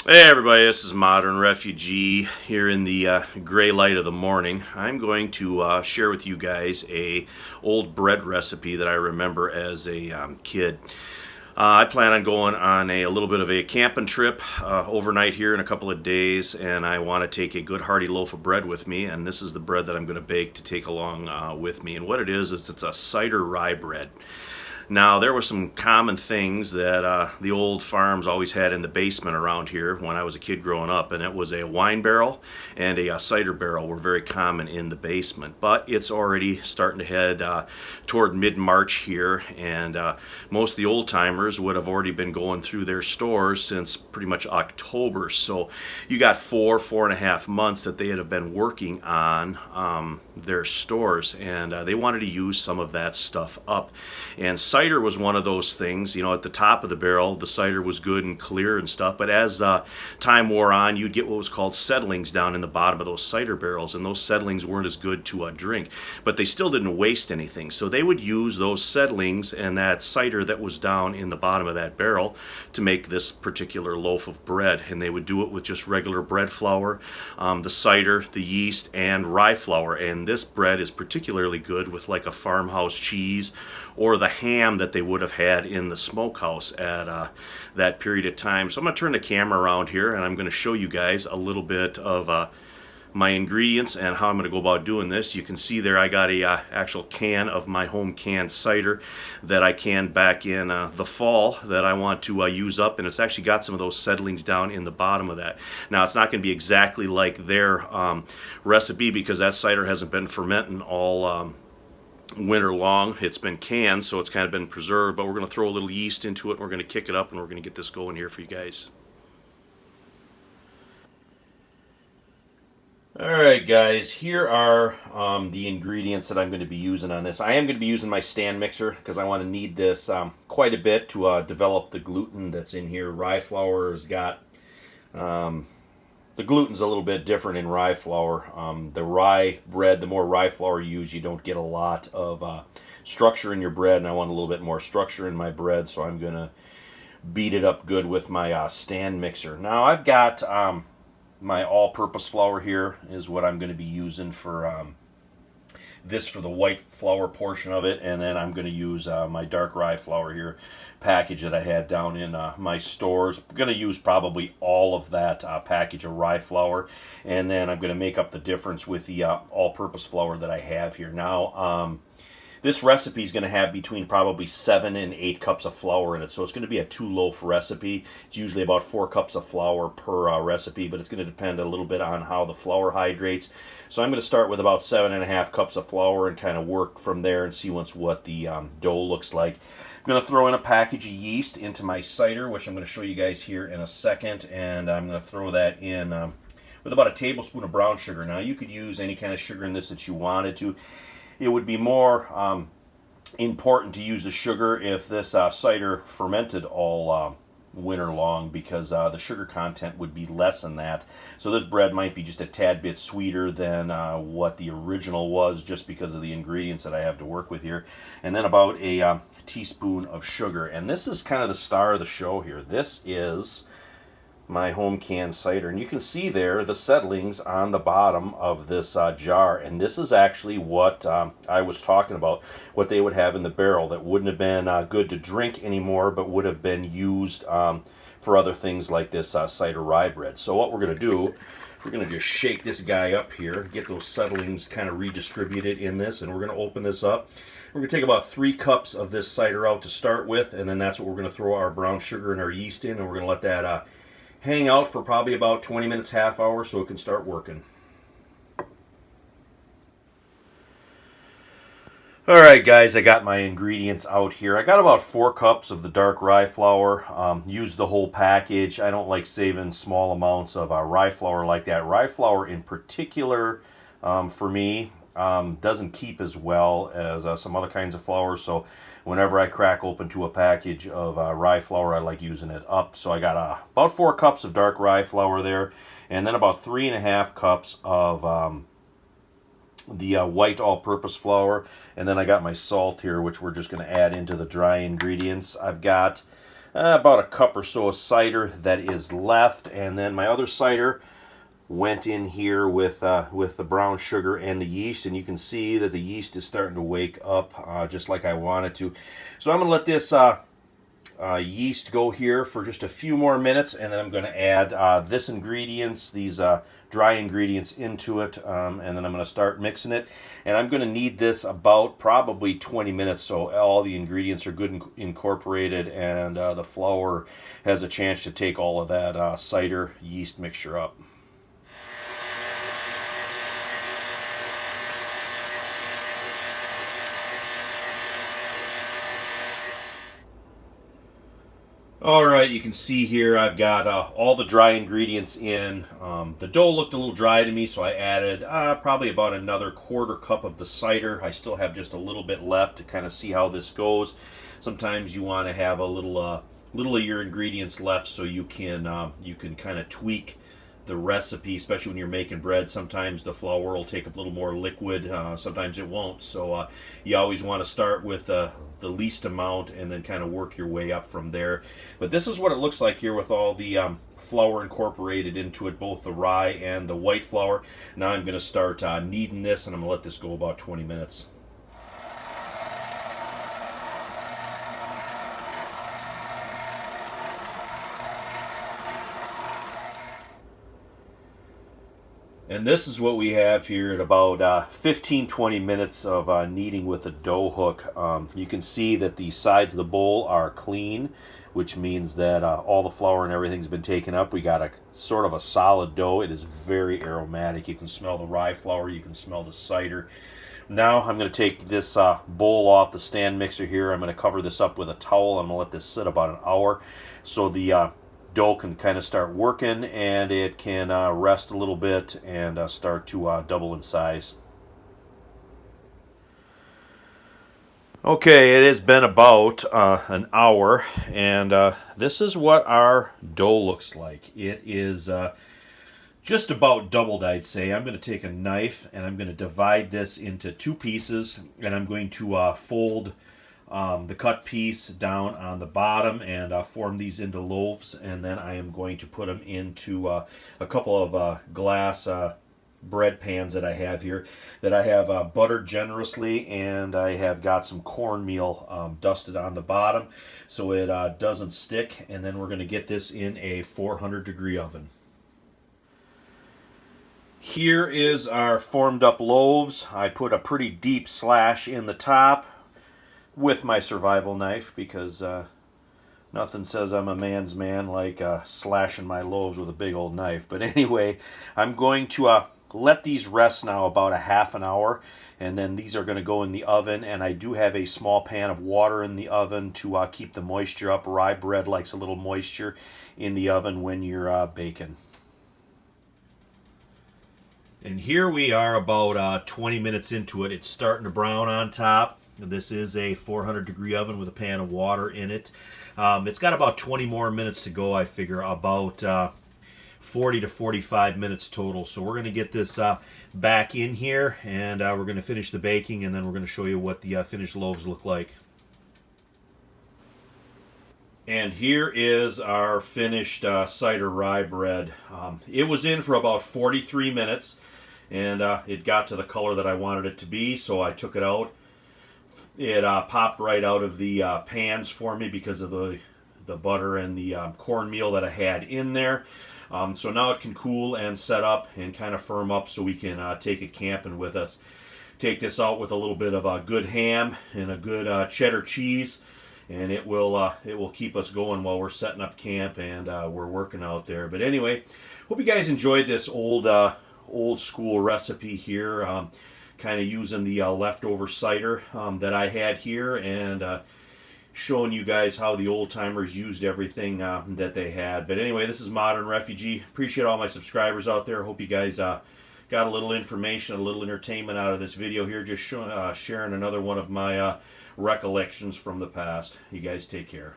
Hey everybody, this is Modern Refugee here in the gray light of the morning. I'm going to share with you guys a old bread recipe that I remember as a kid. I plan on going on a little bit of a camping trip overnight here in a couple of days, and I want to take a good hearty loaf of bread with me, and this is the bread that I'm going to bake to take along with me. And what it is it's a cider rye bread. Now, there were some common things that the old farms always had in the basement around here when I was a kid growing up, and it was a wine barrel and a cider barrel were very common in the basement. But it's already starting to head toward mid-March here, and most of the old timers would have already been going through their stores since pretty much October. So you got 4.5 months that they had been working on their stores, and they wanted to use some of that stuff up. And cider was one of those things. You know, at the top of the barrel, the cider was good and clear and stuff, but as time wore on, you'd get what was called settlings down in the bottom of those cider barrels, and those settlings weren't as good to drink, but they still didn't waste anything. So they would use those settlings and that cider that was down in the bottom of that barrel to make this particular loaf of bread, and they would do it with just regular bread flour, the cider, the yeast, and rye flour. And this bread is particularly good with like a farmhouse cheese or the ham that they would have had in the smokehouse at that period of time. So I'm going to turn the camera around here and I'm going to show you guys a little bit of my ingredients and how I'm going to go about doing this. You can see there I got a actual can of my home canned cider that I canned back in the fall that I want to use up, and it's actually got some of those settlings down in the bottom of that. Now, it's not going to be exactly like their recipe because that cider hasn't been fermenting all winter long. It's been canned, so it's kind of been preserved, but we're going to throw a little yeast into it and we're going to kick it up and we're going to get this going here for you guys. Alright guys, here are the ingredients that I'm going to be using on this. I am going to be using my stand mixer because I want to knead this quite a bit to develop the gluten that's in here. Rye flour has got, the gluten's a little bit different in rye flour. The rye bread, the more rye flour you use, you don't get a lot of structure in your bread, and I want a little bit more structure in my bread, so I'm going to beat it up good with my stand mixer. Now I've got my all-purpose flour here is what I'm going to be using for this for the white flour portion of it, and then I'm going to use my dark rye flour here package that I had down in my stores. I'm going to use probably all of that package of rye flour, and then I'm going to make up the difference with the all-purpose flour that I have here. Now, this recipe is going to have between probably 7 and 8 cups of flour in it, so it's going to be a 2-loaf recipe. It's usually about 4 cups of flour per recipe, but it's going to depend a little bit on how the flour hydrates. So I'm going to start with about 7.5 cups of flour and kind of work from there and see what the dough looks like. I'm going to throw in a package of yeast into my cider, which I'm going to show you guys here in a second, and I'm going to throw that in with about a tablespoon of brown sugar. Now, you could use any kind of sugar in this that you wanted to. It would be more important to use the sugar if this cider fermented all winter long, because the sugar content would be less than that. So this bread might be just a tad bit sweeter than what the original was, just because of the ingredients that I have to work with here. And then about a teaspoon of sugar. And this is kind of the star of the show here. This is my home canned cider, and you can see there the settlings on the bottom of this jar, and this is actually what I was talking about, what they would have in the barrel that wouldn't have been good to drink anymore, but would have been used for other things like this cider rye bread. So what we're going to do, we're going to just shake this guy up here, get those settlings kind of redistributed in this, and we're going to open this up. We're going to take about 3 cups of this cider out to start with, and then that's what we're going to throw our brown sugar and our yeast in, and we're going to let that hang out for probably about 20 minutes, half hour, so it can start working. Alright guys, I got my ingredients out here. I got about 4 cups of the dark rye flour. Use the whole package. I don't like saving small amounts of rye flour like that. Rye flour in particular, for me, doesn't keep as well as some other kinds of flour, so whenever I crack open to a package of rye flour, I like using it up. So I got about 4 cups of dark rye flour there, and then about 3.5 cups of the white all-purpose flour, and then I got my salt here, which we're just going to add into the dry ingredients. I've got about a cup or so of cider that is left, and then my other cider went in here with the brown sugar and the yeast, and you can see that the yeast is starting to wake up just like I want it to. So I'm going to let this yeast go here for just a few more minutes, and then I'm going to add these dry ingredients into it, and then I'm going to start mixing it. And I'm going to knead this about probably 20 minutes, so all the ingredients are good and incorporated, and the flour has a chance to take all of that cider yeast mixture up. Alright, you can see here I've got all the dry ingredients in. The dough looked a little dry to me, so I added probably about another quarter cup of the cider. I still have just a little bit left to kind of see how this goes. Sometimes you want to have a little of your ingredients left so you can kind of tweak the recipe, especially when you're making bread. Sometimes the flour will take a little more liquid, sometimes it won't. So you always want to start with the least amount and then kind of work your way up from there. But this is what it looks like here with all the flour incorporated into it, both the rye and the white flour. Now I'm going to start kneading this, and I'm going to let this go about 20 minutes. And this is what we have here at about 15-20 minutes of kneading with the dough hook. You can see that the sides of the bowl are clean, which means that all the flour and everything's been taken up. We got a sort of a solid dough. It is very aromatic. You can smell the rye flour. You can smell the cider. Now I'm going to take this bowl off the stand mixer here. I'm going to cover this up with a towel. I'm going to let this sit about an hour so the dough can kind of start working, and it can rest a little bit and start to double in size. Okay, it has been about an hour, and this is what our dough looks like. It is just about doubled, I'd say. I'm going to take a knife and I'm going to divide this into two pieces, and I'm going to fold the cut piece down on the bottom and form these into loaves, and then I am going to put them into a couple of glass bread pans that I have here, that I have buttered generously, and I have got some cornmeal dusted on the bottom so it doesn't stick. And then we're going to get this in a 400-degree oven. Here is our formed up loaves. I put a pretty deep slash in the top with my survival knife, because nothing says I'm a man's man like slashing my loaves with a big old knife. But anyway, I'm going to let these rest now about a half an hour, and then these are going to go in the oven. And I do have a small pan of water in the oven to keep the moisture up. Rye bread likes a little moisture in the oven when you're baking. And here we are about 20 minutes into it. It's starting to brown on top. This is a 400-degree oven with a pan of water in it. It's got about 20 more minutes to go, I figure, about 40 to 45 minutes total. So we're going to get this back in here, and we're going to finish the baking, and then we're going to show you what the finished loaves look like. And here is our finished cider rye bread. It was in for about 43 minutes, and it got to the color that I wanted it to be, so I took it out. It popped right out of the pans for me because of the butter and the cornmeal that I had in there. So now it can cool and set up and kind of firm up so we can take it camping with us. Take this out with a little bit of a good ham and a good cheddar cheese, and it will keep us going while we're setting up camp and we're working out there. But anyway, hope you guys enjoyed this old school recipe here. Kind of using the leftover cider that I had here, and showing you guys how the old timers used everything that they had. But anyway, this is Modern Refugee. Appreciate all my subscribers out there. Hope you guys got a little information, a little entertainment out of this video here. Just sharing another one of my recollections from the past. You guys take care.